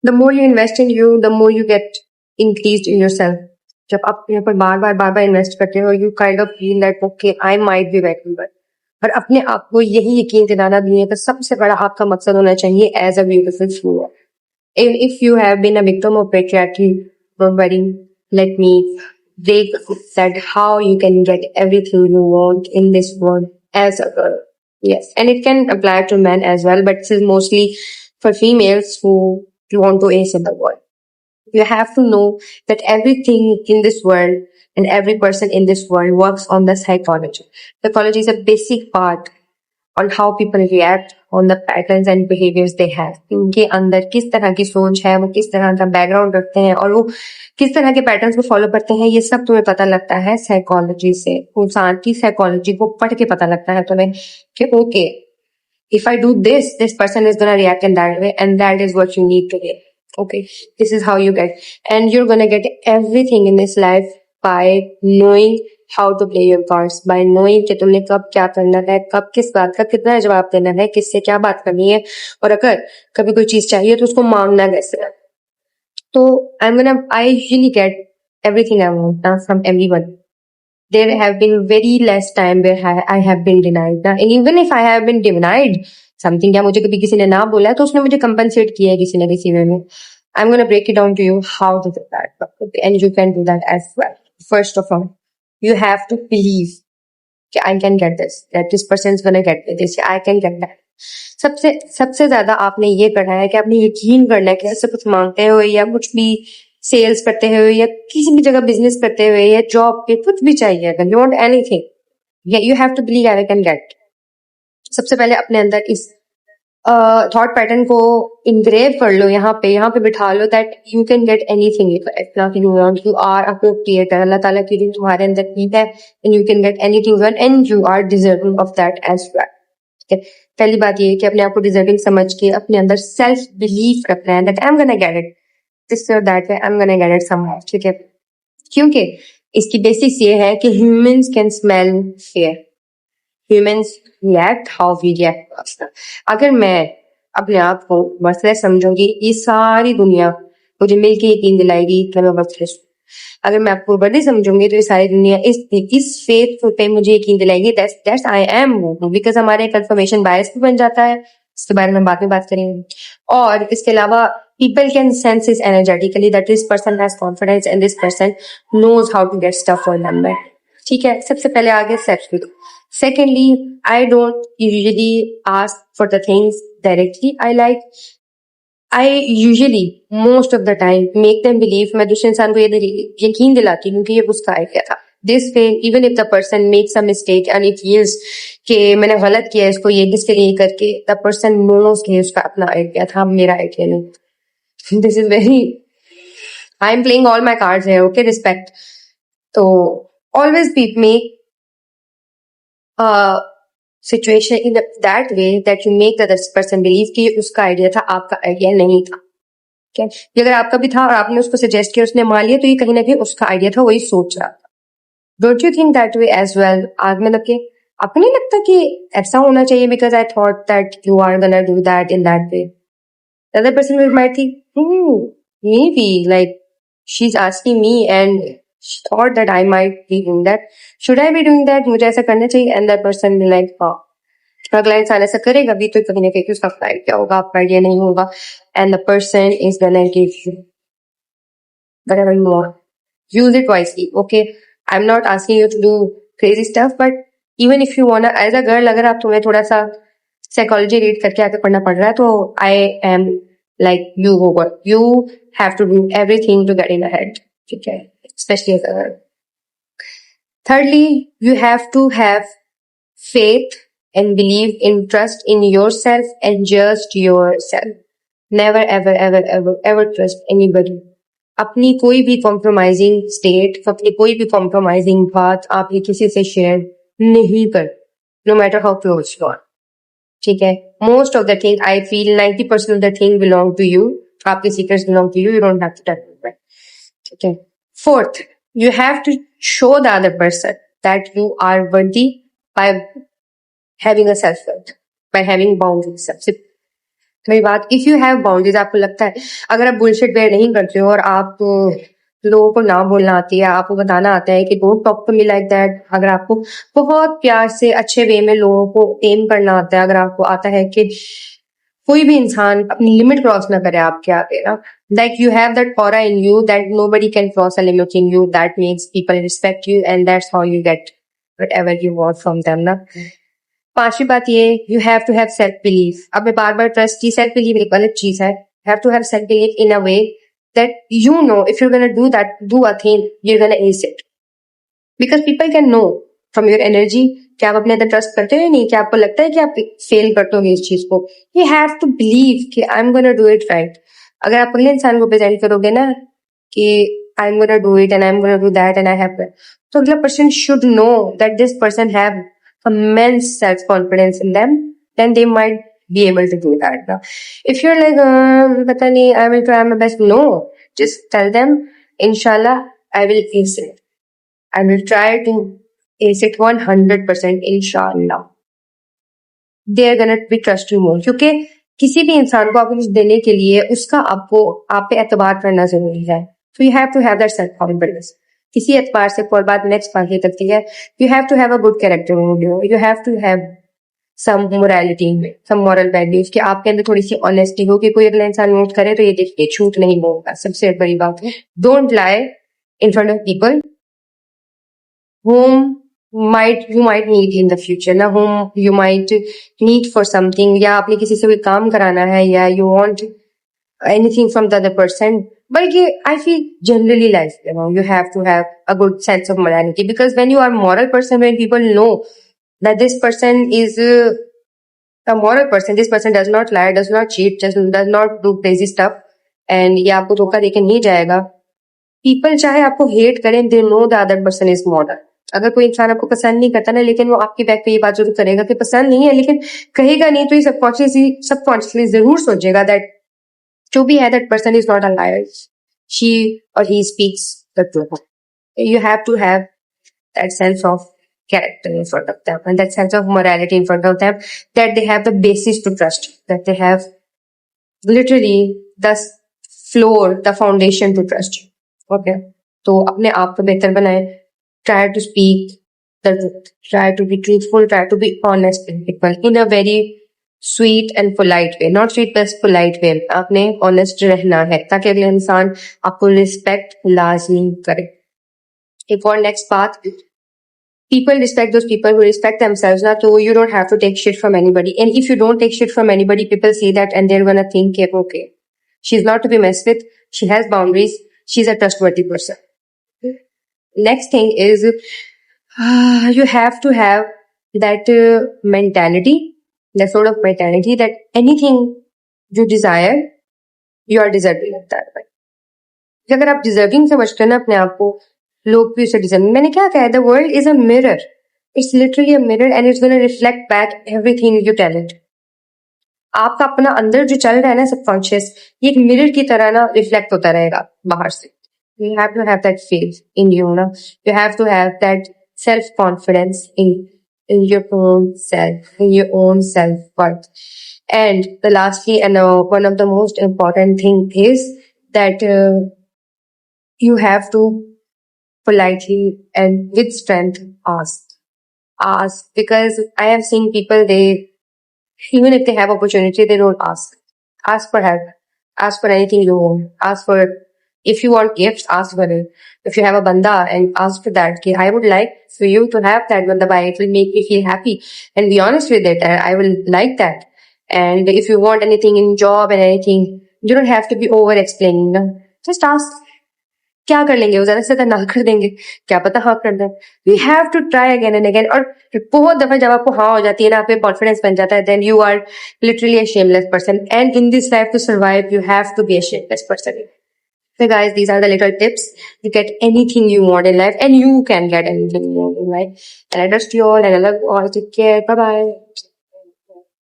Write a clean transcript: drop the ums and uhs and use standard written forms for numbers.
The more you invest in you, the more you get increased in yourself. जब आप यहाँ पर बार बार invest करते हो, you kind of feel that okay, I might be better. और अपने आप को यही यकीन दिलाना दुनिया का सबसे बड़ा आपका मकसद होना चाहिए as a beautiful fool. If you have been a victim of patriarchy, don't worry. Let me break that how you can get everything you want in this world as a girl. Yes, and it can apply to men as well, but this is mostly for females who want to ace in the world. You have to know that everything in this world and every person in this world works on the psychology. Psychology is a basic part on how people react on the patterns and behaviors they have. उनके अंदर किस तरह की सोच है, वो किस तरह का बैकग्राउंड रखते हैं और वो किस तरह के पैटर्न्स को फॉलो करते हैं, ये सब तुम्हें पता लगता है साइकोलॉजी से. इंसान की साइकोलॉजी को पढ़ के पता लगता है तुम्हें कि okay, if I do this, this person is gonna react in that way, and that is what you need to get. Okay, this is how you get, and you're gonna get everything in this life by knowing how to play your cards, by knowing कि तुमने कब क्या करना है, कब किस बात का कितना जवाब देना है, किससे क्या बात करनी है, और अगर कभी कोई चीज चाहिए तो उसको मांगना कैसे है. तो I usually get everything I want now from everyone. There have been very less time where I have been denied. And even if I have been denied something, या मुझे कभी किसी ने ना बोला है तो उसने मुझे compensate किया है किसी न किसी वे में. I'm gonna break it down to you how to do that, and you can do that as well. First of all, you have to believe कि I can get this, that this person is gonna get this, I can get that. सबसे ज्यादा आपने ये करना है कि आपने यकीन करना है कि ऐसे कुछ मांगते हुए या कुछ भी सेल्स करते हुए या किसी भी जगह बिजनेस करते हुए या जॉब पे कुछ भी चाहिए, अगर you want anything, you have to believe I can get. सबसे पहले अपने अंदर इस थॉट पैटर्न को इनग्रेव कर लो, यहाँ पे बिठा लो that you can get anything you are a creator. Allah ताला की जो तुम्हारे अंदर नीड है, and you can get anything and you are deserving of that as well. ठीक है, पहली बात ये है कि अपने आप को डिजर्विंग समझ के अपने अंदर सेल्फ बिलीव रखना है that I am gonna get it this और that way, I am gonna get it somehow. ठीक है, क्योंकि इसकी बेसिक्स ये है कि humans can smell fear, humans react how we react. अगर मैं अपने आप को वर्थलेस समझूंगी, ये सारी दुनिया मुझे मिलके यकीन दिलाएगी कि मैं वर्थलेस हूँ. अगर मैं आपको वर्दी समझूंगी तो ये सारी दुनिया इस फेथ पे मुझे यकीन दिलाएगी दैट्स आई एम हूँ, बिकॉज हमारे कंफर्मेशन बायस भी बन जाता है. इसके बारे में बाद में बात करेंगे. और इसके अलावा people can sense this energetically that this person has confidence and this person knows how to get stuff for them. ठीक है, सबसे पहले आगे self. Secondly, I don't usually ask for the things directly. I usually most of the time make them believe. मैं दूसरे इंसान को ये यकीन दिलाती हूँ कि ये उसका आइडिया था. This way, even if the person makes a mistake and it feels कि मैंने गलत किया इसको ये किसके लिए करके, the person knows कि उसका अपना आइडिया था, मेरा आइडिया नहीं. This is very, I'm playing all my cards here, okay, respect. So always make a situation in that way that you make the other person believe कि उसका idea था, आपका आइडिया नहीं था. ठीक है, अगर आपका भी था और आपने उसको सजेस्ट किया, उसने मान लिया, तो ये कहीं ना कहीं उसका आइडिया था, वही सोच रहा था. Don't you think that way as well? आग में लग के आपको नहीं लगता कि ऐसा होना चाहिए because I thought that you are gonna do that in that way? The other person might think, maybe like she's asking me and she thought that I might be doing that. Should I be doing that? मुझे ऐसा करना चाहिए? And that person will like, हाँ, अगला इंसान ऐसा करेगा भी तो कहीं ना कहीं उसका आइडिया होगा, आपका आइडिया नहीं होगा. And the person is gonna give you whatever you want. Use it wisely, okay? I'm not asking you to do crazy stuff, but even if you wanna, as a girl, अगर आप तुम्हें थोड़ा सा psychology read करके आगे पढ़ना पड़ रहा है तो I am like you over, you have to do everything to get in ahead. ठीक है, specially as a girl. Thirdly, you have to have faith and believe in trust in yourself and just yourself. Never ever ever ever ever trust anybody. अपनी कोई भी compromising state, अपनी कोई भी compromising बात आप किसी से शेयर नहीं कर, no matter how close you are. ठीक है, most of the thing I feel 90% of the thing belong to you. आपके secrets belong to you, you don't have to tell me. ठीक है. Fourth, you have to show the other person that you are worthy by having a self worth, by having boundaries. सबसे मेरी बात, if you have boundaries, आपको लगता है अगर आप बुलशिट वेयर नहीं करते हो और आप लोगों को ना बोलना आती है, आपको बताना आता है कि don't talk to me like that, अगर आपको बहुत प्यार से अच्छे वे में लोगों को एम करना आता है, अगर आपको आता है कि कोई भी इंसान अपनी लिमिट क्रॉस ना करे आपके आगे ना, like you have that aura in you that nobody can cross a limit in you, that means people respect you and that's how you get whatever you want from them ना। पांचवी बात ये, you have to have self belief. अब मैं बार बार trust की, self believe एक गलत चीज है। Have to have self believe in a way that you know if you gonna do that, do a thing, you gonna S it, because people can know from your energy कि आप अपने अंदर trust करते हो या नहीं, कि आपको लगता है कि आप फेल करते हो इस चीज को। यू हैव टू बिलीव कि आई am gonna do it right. अगर आप अगले इंसान को प्रेजेंट करोगे ना कि आई am gonna do it and I am gonna do that and I have, तो अगला person should know that this person have immense self-confidence in them, then they might be able to do that. Now, if you're like, pata nahi, I will try my best. No, just tell them, inshallah, I will ace it. I will try to ace it 100%, inshallah. They are gonna be trust you more. क्योंकि किसी भी इंसान को आपको कुछ देने के लिए उसका आपको आप पे एतबार करना जरूरी है. So you have to have that self-confidence. किसी एतबार से और बात नेक्स्ट बात ये करती है, you have to have a good character, you have to have some morality, some moral values, कि आपके अंदर थोड़ी सी ऑनेस्टी हो, कि कोई अगला इंसान नोट करे तो ये देखिए झूठ नहीं बोलता, सबसे बड़ी बात है। Don't lie in front of people whom you might need in the future, ना whom you might need for something, या आपने किसी से कोई काम कराना है, या you want anything from the other person. But I feel generally like, you have to have a good sense of morality, because when you are a moral person, when people know that this person is a moral person, this person does not lie, does not cheat, just does not do crazy stuff, and ये आपको धोखा देके नहीं जाएगा, people चाहे आपको hate करें, they know the other person is moral. अगर कोई इंसान आपको पसंद नहीं करता ना, लेकिन वो आपकी बैक पे ये बात जरूर करेगा कि पसंद नहीं है, लेकिन कहेगा नहीं, तो ये सबकॉन्शियसली जरूर सोचेगा दैट जो भी है, that person is not a liar, she or he speaks the truth. You have to have that sense of character in front of them, and that sense of morality in front of them, that they have the basis to trust, that they have literally the floor, the foundation to trust you. Okay, तो अपने आप को बेहतर बनाए, try to speak the truth, try to be truthful, try to be honest with people in a very sweet and polite way, not sweet बस polite way. आपने honest रहना है ताकि अगले इंसान आपको respect लाजमी करे. एक और next बात, people respect those people who respect themselves ना, तो you don't have to take shit from anybody, and if you don't take shit from anybody, people see that and they're gonna think okay, she's not to be messed with, she has boundaries, she's a trustworthy person. Next thing is, you have to have that mentality, that sort of mentality that anything you desire, you are deserving of that. अगर आप deserving समझते हैं ना अपने आप को, लोग भी उसे डिजर्विंग, मैंने क्या कहा, the world is a mirror, it's literally a mirror and it's gonna reflect back everything you tell it. आपका अपना अंदर जो चल रहा है ना सबकॉन्शियस, ये एक मिरर की तरह ना रिफ्लेक्ट होता रहेगा बाहर से. You have to have that faith in you, no? You have to have that self-confidence in your own self, in your own self-worth. And the lastly, and one of the most important thing is that you have to politely and with strength ask, because I have seen people, they, even if they have opportunity, they don't ask for help, ask for anything you want, ask for, if you want gifts, ask for it. If you have a banda, and ask for that, I would like for you to have that banda by, it will make me feel happy, and be honest with it, I will like that. And if you want anything in job and anything, you don't have to be over explaining, no? Just ask. क्या कर लेंगे वो, ज्यादा से ज्यादा ना कर देंगे, क्या पता हाँ कर दें. We have to try again and again. और बहुत दफा जब आपको हाँ हो जाती है ना, आप पे कॉन्फिडेंस बन जाता है, then you are literally a shameless person, and in this life to survive you have to be a shameless person. So guys, these are the little tips to get anything you want in life, and you can get anything you want in life. And I trust you all, and I love you all. Take care. Bye bye.